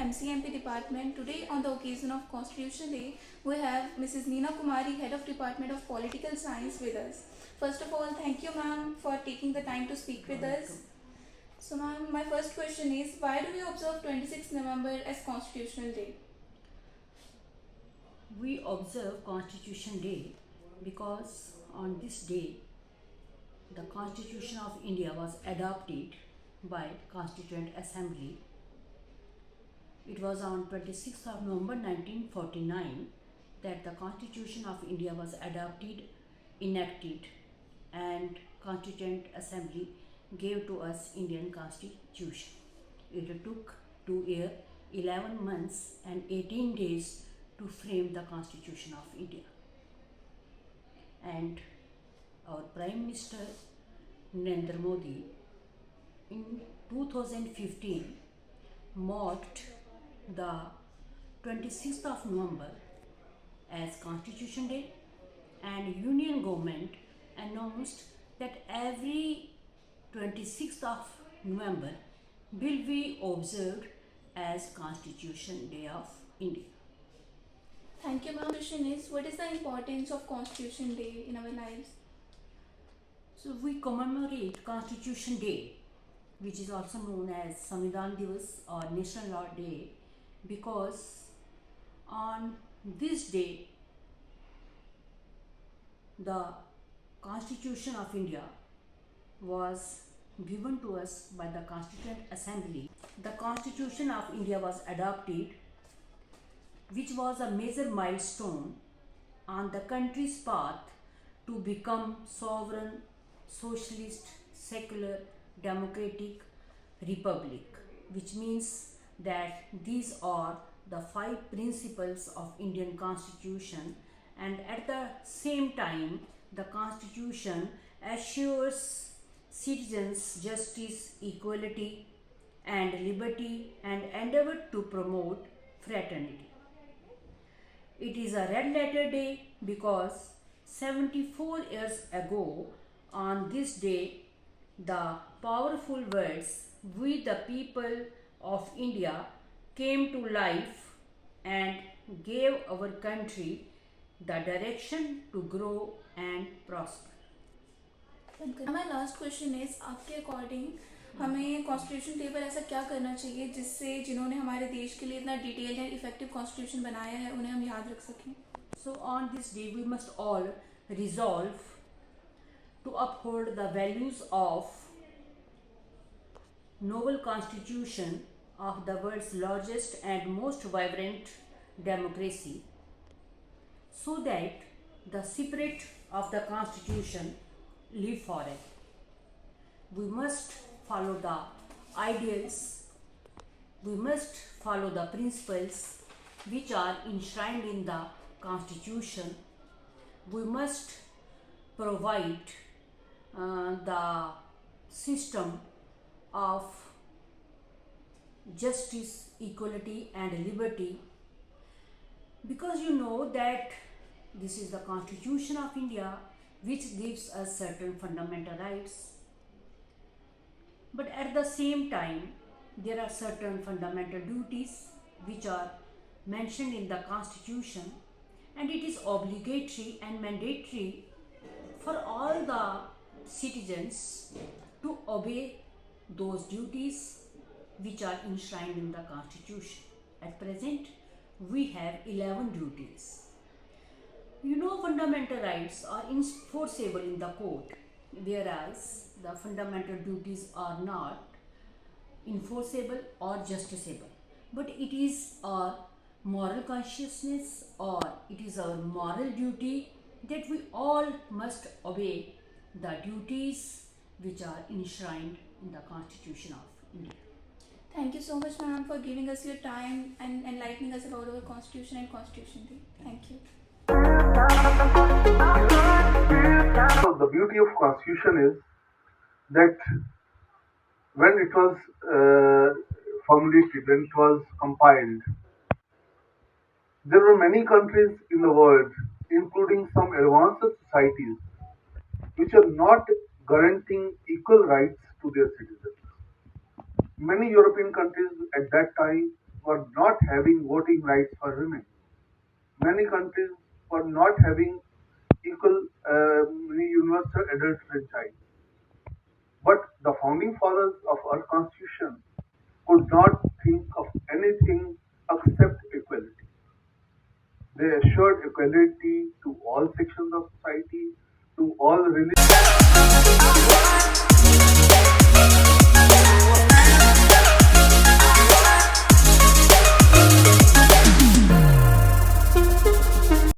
MCMP department. Today on the occasion of Constitution Day, we have Mrs. Neena Kumari, Head of Department of Political Science with us. First of all, thank you ma'am for taking the time to speak with us. So ma'am, my first question is, why do we observe 26th November as Constitutional Day? We observe Constitution Day because on this day the Constitution of India was adopted by Constituent Assembly. It was on 26th of November 1949 that the Constitution of India was adopted, enacted, and Constituent Assembly gave to us Indian Constitution. It took 2 years, 11 months and 18 days to frame the Constitution of India. And our Prime Minister Neena Modi in 2015 marked the 26th of November as Constitution Day, and Union Government announced that every 26th of November will be observed as Constitution Day of India. Thank you ma'am. Question is, what is the importance of Constitution Day in our lives? So we commemorate Constitution Day, which is also known as Samvidhan Divas or National Law Day, because on this day the Constitution of India was given to us by the Constituent Assembly. The Constitution of India was adopted, which was a major milestone on the country's path to become sovereign, socialist, secular, democratic republic, which means that these are the 5 principles of Indian Constitution, and at the same time the Constitution assures citizens justice, equality and liberty and endeavor to promote fraternity. It is a red letter day because 74 years ago on this day the powerful words "We the people of India" came to life and gave our country the direction to grow and prosper. My last question is, आपके according हमें constitution day पर ऐसा क्या करना चाहिए जिससे जिन्होंने हमारे देश के लिए इतना डिटेल्ड एंड इफेक्टिव कॉन्स्टिट्यूशन बनाया है उन्हें हम याद रख सकें? So on this day we must all resolve to uphold the values of noble constitution of the world's largest and most vibrant democracy, so that the spirit of the constitution live forever. We must follow the ideals, we must follow the principles which are enshrined in the constitution. We must provide the system of justice, equality and liberty, because you know that this is the Constitution of India which gives us certain fundamental rights, but at the same time there are certain fundamental duties which are mentioned in the Constitution, and it is obligatory and mandatory for all the citizens to obey those duties which are enshrined in the Constitution. At present we have 11 duties. You know, fundamental rights are enforceable in the court, whereas the fundamental duties are not enforceable or justiciable, but it is our moral consciousness or it is our moral duty that we all must obey the duties which are enshrined in the Constitution of India. Thank you so much ma'am for giving us your time and enlightening us about our constitution and Constitution Day. Thank you. So the beauty of Constitution is that when it was formulated, when it was compiled, there were many countries in the world, including some advanced societies, which are not guaranteeing equal rights to their citizens. Many European countries at that time were not having voting rights for women. Many countries were not having equal universal adult franchise. But the founding fathers of our constitution could not think of anything except equality. They assured equality to all sections of society, to all religions.